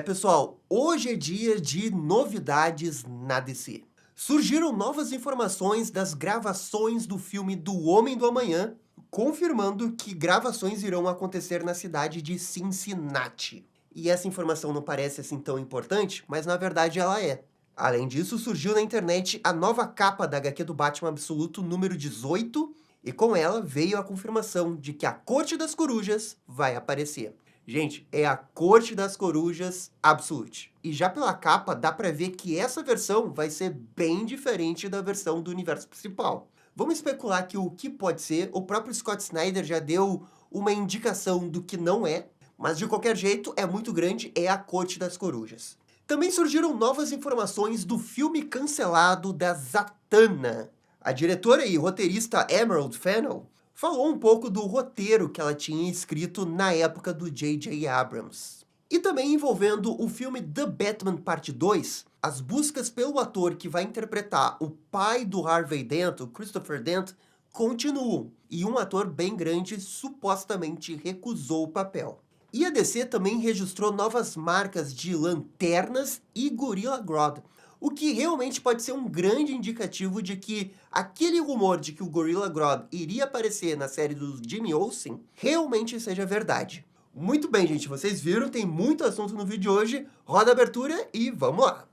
Pessoal, hoje é dia de novidades na DC. Surgiram novas informações das gravações do filme do Homem do Amanhã, confirmando que gravações irão acontecer na cidade de Cincinnati. E essa informação não parece assim tão importante, mas na verdade ela é. Além disso, surgiu na internet a nova capa da HQ do Batman Absoluto número 18, e com ela veio a confirmação de que a Corte das Corujas vai aparecer. Gente, é a Corte das Corujas Absolute. E já pela capa, dá pra ver que essa versão vai ser bem diferente da versão do universo principal. Vamos especular que o que pode ser, o próprio Scott Snyder já deu uma indicação do que não é, mas de qualquer jeito é muito grande, é a Corte das Corujas. Também surgiram novas informações do filme cancelado da Zatanna. A diretora e roteirista Emerald Fennell falou um pouco do roteiro que ela tinha escrito na época do J.J. Abrams. E também envolvendo o filme The Batman Parte 2, as buscas pelo ator que vai interpretar o pai do Harvey Dent, o Christopher Dent, continuam. E um ator bem grande supostamente recusou o papel. E a DC também registrou novas marcas de lanternas e Gorilla Grodd, o que realmente pode ser um grande indicativo de que aquele rumor de que o Gorilla Grodd iria aparecer na série do Jimmy Olsen realmente seja verdade. Muito bem, gente, vocês viram, tem muito assunto no vídeo de hoje. Roda a abertura e vamos lá!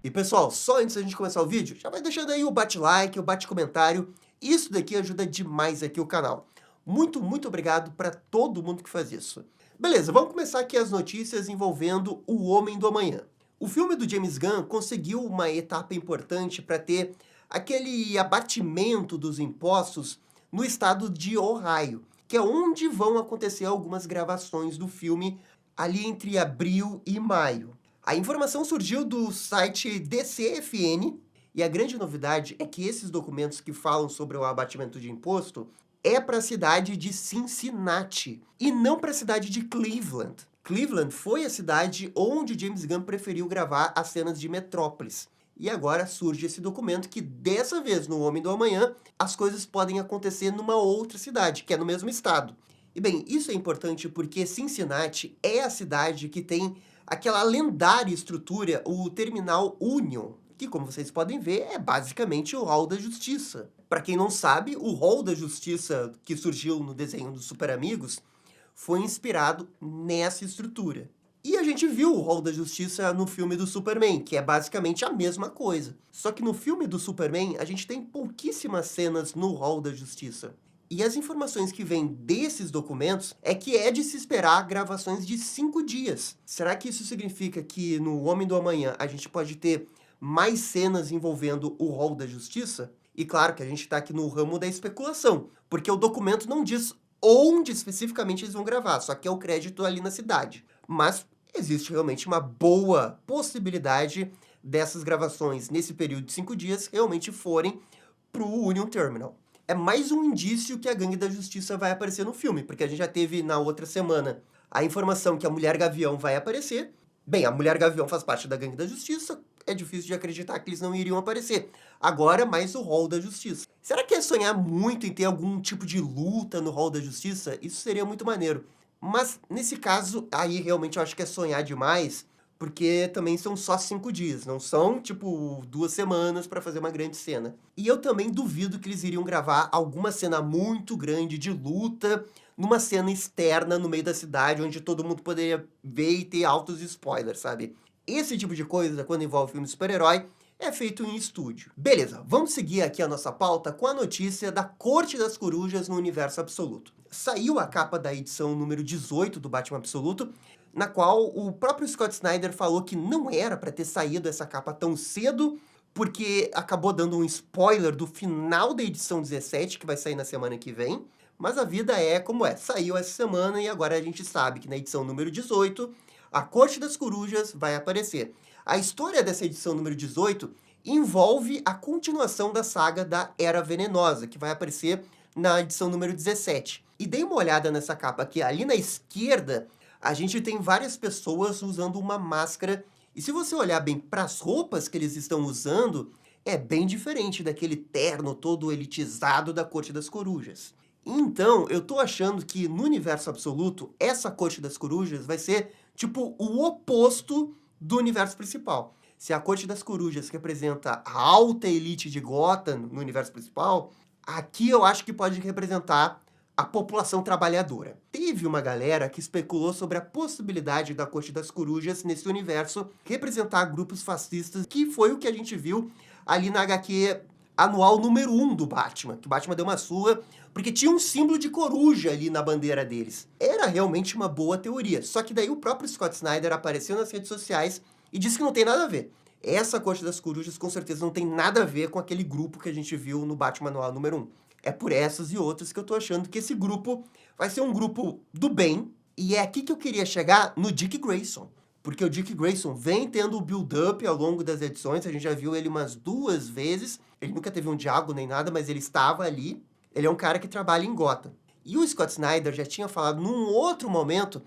E pessoal, só antes da gente começar o vídeo, já vai deixando aí o bate-like, o bate-comentário. Isso daqui ajuda demais aqui o canal. Muito, muito obrigado para todo mundo que faz isso. Beleza, vamos começar aqui as notícias envolvendo O Homem do Amanhã. O filme do James Gunn conseguiu uma etapa importante para ter aquele abatimento dos impostos no estado de Ohio, que é onde vão acontecer algumas gravações do filme ali entre abril e maio. A informação surgiu do site DCFN, e a grande novidade é que esses documentos que falam sobre o abatimento de imposto é para a cidade de Cincinnati, e não para a cidade de Cleveland. Cleveland foi a cidade onde James Gunn preferiu gravar as cenas de Metrópolis. E agora surge esse documento que, dessa vez, no Homem do Amanhã, as coisas podem acontecer numa outra cidade, que é no mesmo estado. E bem, isso é importante porque Cincinnati é a cidade que tem aquela lendária estrutura, o Terminal Union, que, como vocês podem ver, é basicamente o Hall da Justiça. Para quem não sabe, o Hall da Justiça que surgiu no desenho dos Super Amigos foi inspirado nessa estrutura. E a gente viu o Hall da Justiça no filme do Superman, que é basicamente a mesma coisa. Só que no filme do Superman, a gente tem pouquíssimas cenas no Hall da Justiça. E as informações que vêm desses documentos é que é de se esperar gravações de 5 dias. Será que isso significa que no Homem do Amanhã a gente pode ter mais cenas envolvendo o Hall da Justiça? E claro que a gente está aqui no ramo da especulação, porque o documento não diz onde especificamente eles vão gravar, só que é o crédito ali na cidade. Mas existe realmente uma boa possibilidade dessas gravações nesse período de 5 dias realmente forem para o Union Terminal. É mais um indício que a Gangue da Justiça vai aparecer no filme, porque a gente já teve na outra semana a informação que a Mulher Gavião vai aparecer. Bem, a Mulher Gavião faz parte da Gangue da Justiça, é difícil de acreditar que eles não iriam aparecer. Agora, mais o Hall da Justiça. Será que é sonhar muito em ter algum tipo de luta no Hall da Justiça? Isso seria muito maneiro. Mas, nesse caso, aí realmente eu acho que é sonhar demais, porque também são só 5 dias, não são, tipo, 2 semanas para fazer uma grande cena. E eu também duvido que eles iriam gravar alguma cena muito grande de luta numa cena externa no meio da cidade, onde todo mundo poderia ver e ter altos spoilers, sabe? Esse tipo de coisa, quando envolve filme de super-herói, é feito em estúdio. Beleza, vamos seguir aqui a nossa pauta com a notícia da Corte das Corujas no Universo Absoluto. Saiu a capa da edição número 18 do Batman Absoluto, na qual o próprio Scott Snyder falou que não era para ter saído essa capa tão cedo, porque acabou dando um spoiler do final da edição 17, que vai sair na semana que vem. Mas a vida é como é, saiu essa semana e agora a gente sabe que na edição número 18, a Corte das Corujas vai aparecer. A história dessa edição número 18 envolve a continuação da saga da Era Venenosa, que vai aparecer na edição número 17. E dei uma olhada nessa capa aqui, ali na esquerda, a gente tem várias pessoas usando uma máscara. E se você olhar bem para as roupas que eles estão usando, é bem diferente daquele terno todo elitizado da Corte das Corujas. Então, eu tô achando que no universo absoluto, essa Corte das Corujas vai ser tipo o oposto do universo principal. Se a Corte das Corujas representa a alta elite de Gotham no universo principal, aqui eu acho que pode representar a população trabalhadora. Teve uma galera que especulou sobre a possibilidade da Corte das Corujas nesse universo representar grupos fascistas, que foi o que a gente viu ali na HQ anual número 1 do Batman, que o Batman deu uma sua, porque tinha um símbolo de coruja ali na bandeira deles. Era realmente uma boa teoria, só que daí o próprio Scott Snyder apareceu nas redes sociais e disse que não tem nada a ver. Essa Corte das Corujas com certeza não tem nada a ver com aquele grupo que a gente viu no Batman anual número 1. É por essas e outras que eu tô achando que esse grupo vai ser um grupo do bem, e é aqui que eu queria chegar no Dick Grayson. Porque o Dick Grayson vem tendo o build-up ao longo das edições, a gente já viu ele umas 2 vezes, ele nunca teve um diálogo nem nada, mas ele estava ali. Ele é um cara que trabalha em Gotham. E o Scott Snyder já tinha falado num outro momento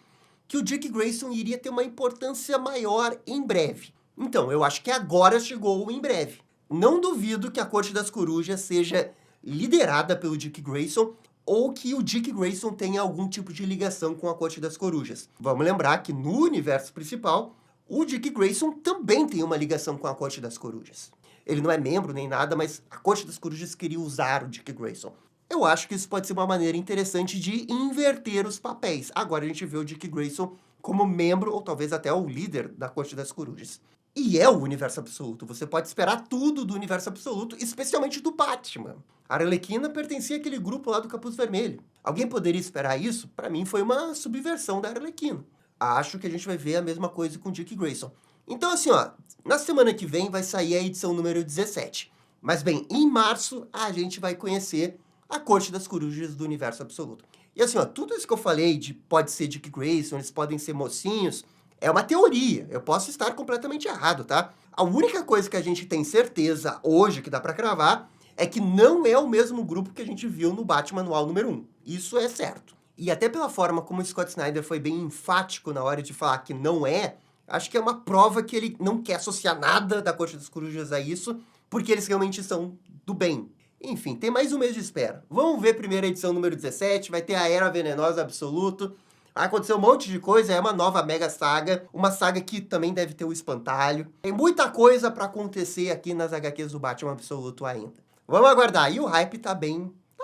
que o Dick Grayson iria ter uma importância maior em breve. Então, eu acho que agora chegou o em breve. Não duvido que a Corte das Corujas seja liderada pelo Dick Grayson, ou que o Dick Grayson tenha algum tipo de ligação com a Corte das Corujas. Vamos lembrar que no universo principal, o Dick Grayson também tem uma ligação com a Corte das Corujas. Ele não é membro nem nada, mas a Corte das Corujas queria usar o Dick Grayson. Eu acho que isso pode ser uma maneira interessante de inverter os papéis. Agora a gente vê o Dick Grayson como membro, ou talvez até o líder da Corte das Corujas. E é o universo absoluto. Você pode esperar tudo do universo absoluto, especialmente do Batman. A Arlequina pertencia àquele grupo lá do Capuz Vermelho. Alguém poderia esperar isso? Para mim foi uma subversão da Arlequina. Acho que a gente vai ver a mesma coisa com Dick Grayson. Então assim, ó, na semana que vem vai sair a edição número 17. Mas bem, em março a gente vai conhecer a Corte das Corujas do universo absoluto. E assim, ó, tudo isso que eu falei de pode ser Dick Grayson, eles podem ser mocinhos, é uma teoria. Eu posso estar completamente errado, tá? A única coisa que a gente tem certeza hoje, que dá pra cravar, é que não é o mesmo grupo que a gente viu no Batman anual número 1. Isso é certo. E até pela forma como o Scott Snyder foi bem enfático na hora de falar que não é, acho que é uma prova que ele não quer associar nada da Corte das Corujas a isso, porque eles realmente são do bem. Enfim, tem mais um mês de espera. Vamos ver a primeira edição número 17, vai ter a Era Venenosa Absoluto. Vai acontecer um monte de coisa, é uma nova mega saga, uma saga que também deve ter o Espantalho. Tem muita coisa pra acontecer aqui nas HQs do Batman Absoluto ainda. Vamos aguardar. E o hype tá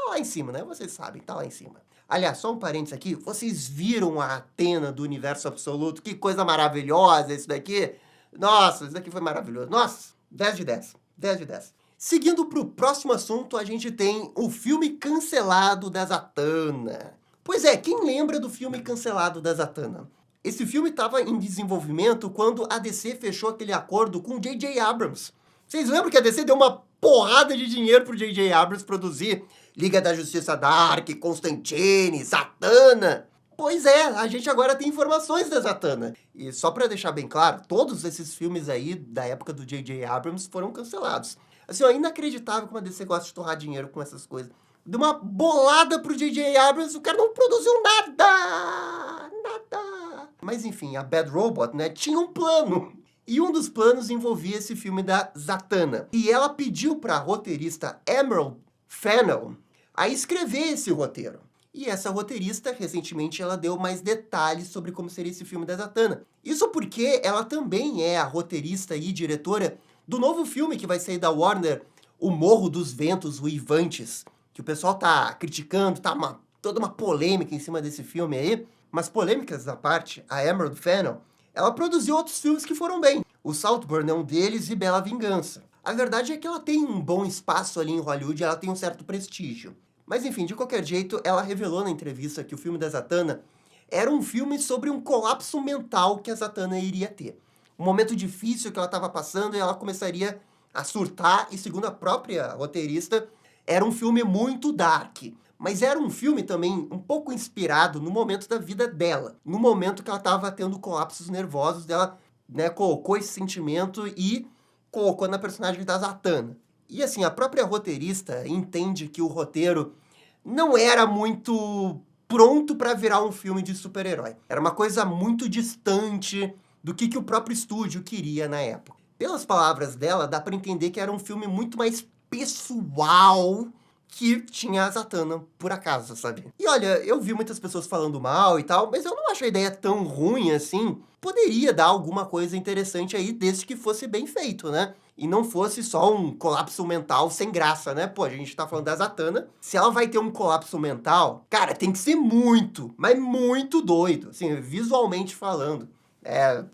lá em cima, né? Vocês sabem, tá lá em cima. Aliás, só um parênteses aqui, vocês viram a Athena do Universo Absoluto? Que coisa maravilhosa isso daqui. Nossa, isso daqui foi maravilhoso. Nossa, 10 de 10. 10 de 10. Seguindo pro próximo assunto, a gente tem o filme cancelado da Zatanna. Pois é, quem lembra do filme cancelado da Zatanna? Esse filme estava em desenvolvimento quando a DC fechou aquele acordo com o J.J. Abrams. Vocês lembram que a DC deu uma porrada de dinheiro pro J.J. Abrams produzir Liga da Justiça Dark, Constantine, Zatanna? Pois é, a gente agora tem informações da Zatanna. E só pra deixar bem claro, todos esses filmes aí da época do J.J. Abrams foram cancelados. Assim, ó, inacreditável como a DC gosta de torrar dinheiro com essas coisas. Deu uma bolada pro J.J. Abrams, o cara não produziu nada! Nada! Mas enfim, a Bad Robot, né, tinha um plano. E um dos planos envolvia esse filme da Zatanna. E ela pediu pra roteirista Emerald Fennell a escrever esse roteiro. E essa roteirista, recentemente, ela deu mais detalhes sobre como seria esse filme da Zatanna. Isso porque ela também é a roteirista e diretora do novo filme que vai sair da Warner, O Morro dos Ventos Uivantes, que o pessoal tá criticando, tá toda uma polêmica em cima desse filme aí. Mas polêmicas à parte, a Emerald Fennell, ela produziu outros filmes que foram bem. O Saltburn é um deles e Bela Vingança. A verdade é que ela tem um bom espaço ali em Hollywood, ela tem um certo prestígio. Mas enfim, de qualquer jeito, ela revelou na entrevista que o filme da Zatanna era um filme sobre um colapso mental que a Zatanna iria ter. Um momento difícil que ela estava passando e ela começaria a surtar, e segundo a própria roteirista, era um filme muito dark. Mas era um filme também um pouco inspirado no momento da vida dela. No momento que ela estava tendo colapsos nervosos dela, né, colocou esse sentimento e colocou na personagem da Zatanna. E assim, a própria roteirista entende que o roteiro não era muito pronto para virar um filme de super-herói. Era uma coisa muito distante do que o próprio estúdio queria na época. Pelas palavras dela, dá pra entender que era um filme muito mais pessoal que tinha a Zatanna, por acaso, sabe? E olha, eu vi muitas pessoas falando mal e tal, mas eu não acho a ideia tão ruim assim. Poderia dar alguma coisa interessante aí, desde que fosse bem feito, né? E não fosse só um colapso mental sem graça, né? Pô, a gente tá falando da Zatanna. Se ela vai ter um colapso mental, cara, tem que ser muito, mas muito doido, assim, visualmente falando.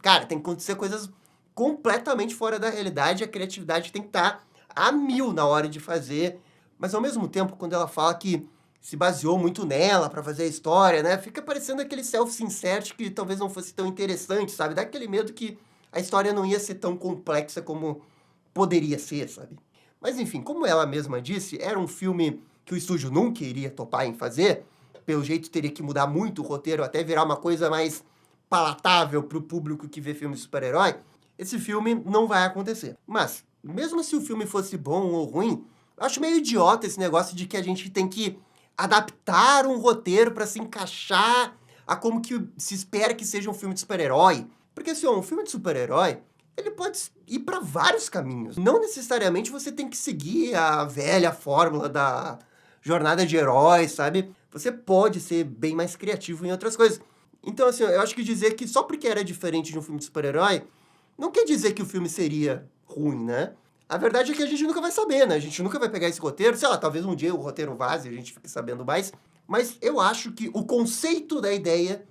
Cara, tem que acontecer coisas completamente fora da realidade, a criatividade tem que estar a mil na hora de fazer. Mas ao mesmo tempo, quando ela fala que se baseou muito nela pra fazer a história, né? Fica parecendo aquele self-insert que talvez não fosse tão interessante, sabe? Dá aquele medo que a história não ia ser tão complexa como poderia ser, sabe? Mas enfim, como ela mesma disse, era um filme que o estúdio nunca iria topar em fazer. Pelo jeito, teria que mudar muito o roteiro até virar uma coisa mais palatável pro público que vê filme de super-herói. Esse filme não vai acontecer. Mas, mesmo se o filme fosse bom ou ruim, eu acho meio idiota esse negócio de que a gente tem que adaptar um roteiro para se encaixar a como que se espera que seja um filme de super-herói. Porque, assim, um filme de super-herói, ele pode ir para vários caminhos. Não necessariamente você tem que seguir a velha fórmula da jornada de herói, sabe? Você pode ser bem mais criativo em outras coisas. Então, assim, eu acho que dizer que só porque era diferente de um filme de super-herói, não quer dizer que o filme seria ruim, né? A verdade é que a gente nunca vai saber, né? A gente nunca vai pegar esse roteiro, sei lá, talvez um dia o roteiro vaze e a gente fique sabendo mais. Mas eu acho que o conceito da ideia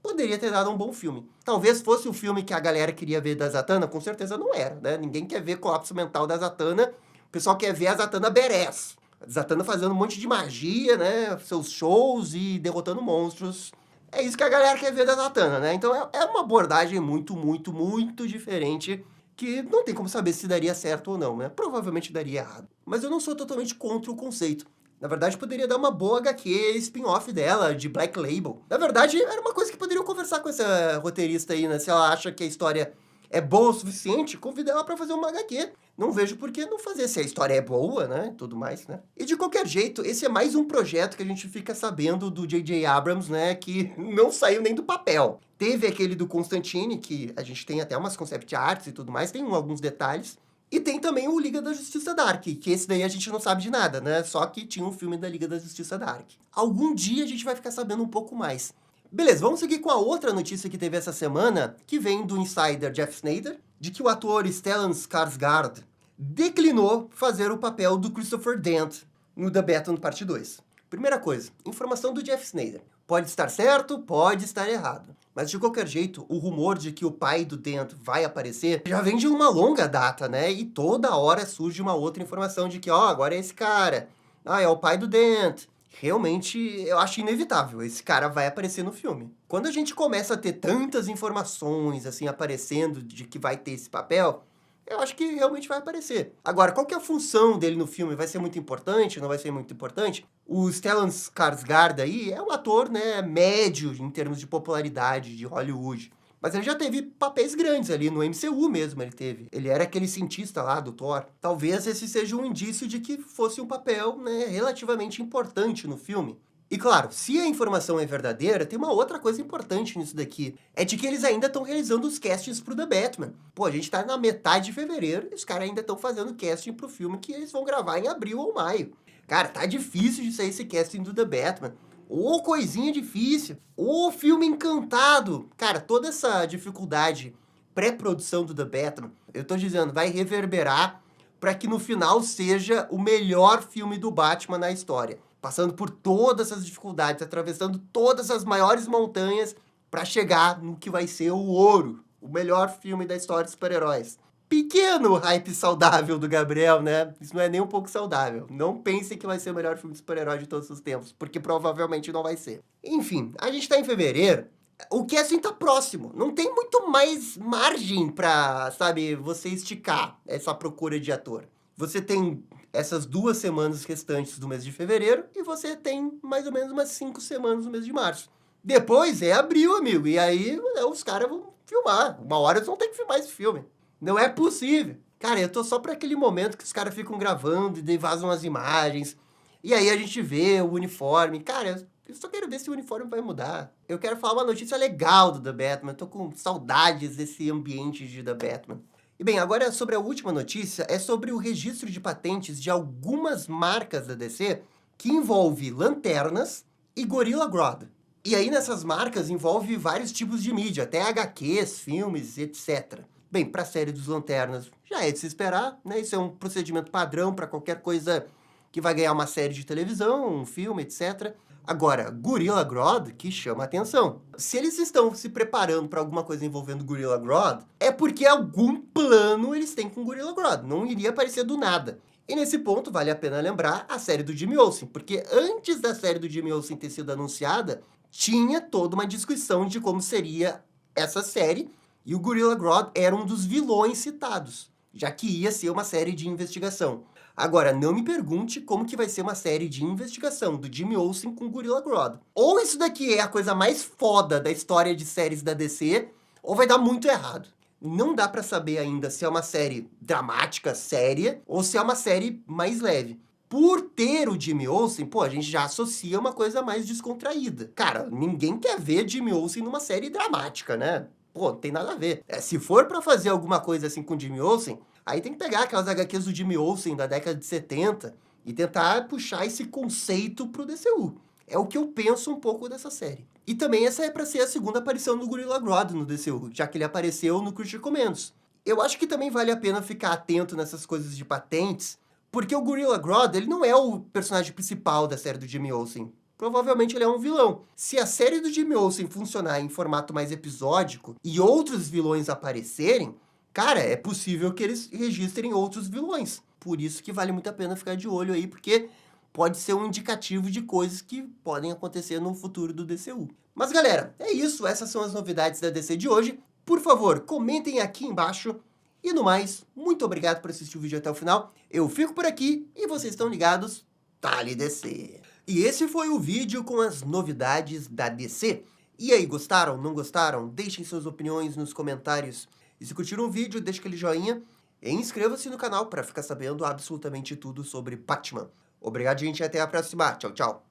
poderia ter dado um bom filme. Talvez fosse o filme que a galera queria ver da Zatanna, com certeza não era, né? Ninguém quer ver colapso mental da Zatanna, o pessoal quer ver a Zatanna badass. A Zatanna fazendo um monte de magia, né? Seus shows e derrotando monstros. É isso que a galera quer ver da Zatanna, né? Então é uma abordagem muito, muito, muito diferente que não tem como saber se daria certo ou não, né? Provavelmente daria errado. Mas eu não sou totalmente contra o conceito. Na verdade, poderia dar uma boa HQ spin-off dela, de Black Label. Na verdade, era uma coisa que poderiam conversar com essa roteirista aí, né? Se ela acha que a história é boa o suficiente, convida ela pra fazer uma HQ. Não vejo por que não fazer, se a história é boa, né? Tudo mais, né? E de qualquer jeito, esse é mais um projeto que a gente fica sabendo do J.J. Abrams, né? Que não saiu nem do papel. Teve aquele do Constantine, que a gente tem até umas concept arts e tudo mais, tem alguns detalhes. E tem também o Liga da Justiça Dark, que esse daí a gente não sabe de nada, né? Só que tinha um filme da Liga da Justiça Dark. Algum dia a gente vai ficar sabendo um pouco mais. Beleza, vamos seguir com a outra notícia que teve essa semana, que vem do insider Jeff Sneider, de que o ator Stellan Skarsgård declinou fazer o papel do Christopher Dent no The Batman Parte 2. Primeira coisa, informação do Jeff Sneider. Pode estar certo, pode estar errado. Mas de qualquer jeito, o rumor de que o pai do Dent vai aparecer já vem de uma longa data, né? E toda hora surge uma outra informação de que, ó, agora é esse cara. Ah, é o pai do Dent. Realmente, eu acho inevitável. Esse cara vai aparecer no filme. Quando a gente começa a ter tantas informações, assim, aparecendo de que vai ter esse papel, eu acho que realmente vai aparecer. Agora, qual que é a função dele no filme? Vai ser muito importante? Não vai ser muito importante? O Stellan Skarsgård aí é um ator, né, médio em termos de popularidade de Hollywood. Mas ele já teve papéis grandes ali, no MCU mesmo ele teve. Ele era aquele cientista lá do Thor. Talvez esse seja um indício de que fosse um papel, né, relativamente importante no filme. E claro, se a informação é verdadeira, tem uma outra coisa importante nisso daqui. É de que eles ainda estão realizando os castings pro The Batman. Pô, a gente tá na metade de fevereiro e os caras ainda estão fazendo casting pro filme que eles vão gravar em abril ou maio. Cara, tá difícil de sair esse casting do The Batman. Ô, coisinha difícil. Ô, filme encantado. Cara, toda essa dificuldade pré-produção do The Batman, eu tô dizendo, vai reverberar para que no final seja o melhor filme do Batman na história. Passando por todas essas dificuldades, atravessando todas as maiores montanhas para chegar no que vai ser o ouro, o melhor filme da história de super-heróis. Pequeno hype saudável do Gabriel, né? Isso não é nem um pouco saudável. Não pense que vai ser o melhor filme de super-herói de todos os tempos, porque provavelmente não vai ser. Enfim, a gente tá em fevereiro, o casting tá próximo. Não tem muito mais margem pra, sabe, você esticar essa procura de ator. Você tem essas 2 semanas restantes do mês de fevereiro e você tem mais ou menos umas 5 semanas no mês de março. Depois é abril, amigo, e aí os caras vão filmar. Uma hora eles vão ter que filmar esse filme. Não é possível. Cara, eu tô só pra aquele momento que os caras ficam gravando e daí vazam as imagens. E aí a gente vê o uniforme. Cara, eu só quero ver se o uniforme vai mudar. Eu quero falar uma notícia legal do The Batman. Eu tô com saudades desse ambiente de The Batman. E bem, agora sobre a última notícia, é sobre o registro de patentes de algumas marcas da DC que envolve lanternas e Gorilla Grodd. E aí nessas marcas envolve vários tipos de mídia, até HQs, filmes, etc. Bem, para a série dos Lanternas já é de se esperar, né? Isso é um procedimento padrão para qualquer coisa que vai ganhar uma série de televisão, um filme, etc. Agora, Gorilla Grodd, que chama a atenção. Se eles estão se preparando para alguma coisa envolvendo Gorilla Grodd, é porque algum plano eles têm com Gorilla Grodd. Não iria aparecer do nada. E nesse ponto, vale a pena lembrar a série do Jimmy Olsen, porque antes da série do Jimmy Olsen ter sido anunciada, tinha toda uma discussão de como seria essa série, e o Gorilla Grodd era um dos vilões citados, já que ia ser uma série de investigação. Agora, não me pergunte como que vai ser uma série de investigação do Jimmy Olsen com Gorilla Grodd. Ou isso daqui é a coisa mais foda da história de séries da DC, ou vai dar muito errado. Não dá pra saber ainda se é uma série dramática, séria, ou se é uma série mais leve. Por ter o Jimmy Olsen, pô, a gente já associa uma coisa mais descontraída. Cara, ninguém quer ver Jimmy Olsen numa série dramática, né? Pô, não tem nada a ver. Se for pra fazer alguma coisa assim com o Jimmy Olsen, aí tem que pegar aquelas HQs do Jimmy Olsen da década de 70 e tentar puxar esse conceito pro DCU. É o que eu penso um pouco dessa série. E também essa é pra ser a segunda aparição do Gorilla Grodd no DCU, já que ele apareceu no Creature Commandos. Eu acho que também vale a pena ficar atento nessas coisas de patentes, porque o Gorilla Grodd, ele não é o personagem principal da série do Jimmy Olsen. Provavelmente ele é um vilão. Se a série do Jimmy Olsen funcionar em formato mais episódico e outros vilões aparecerem, cara, é possível que eles registrem outros vilões. Por isso que vale muito a pena ficar de olho aí, porque pode ser um indicativo de coisas que podem acontecer no futuro do DCU. Mas galera, é isso. Essas são as novidades da DC de hoje. Por favor, comentem aqui embaixo. E no mais, muito obrigado por assistir o vídeo até o final. Eu fico por aqui e vocês estão ligados. Dale DC! E esse foi o vídeo com as novidades da DC. E aí, gostaram? Não gostaram? Deixem suas opiniões nos comentários. E se curtiram o vídeo, deixa aquele joinha e inscreva-se no canal para ficar sabendo absolutamente tudo sobre Batman. Obrigado, gente, e até a próxima. Tchau, tchau.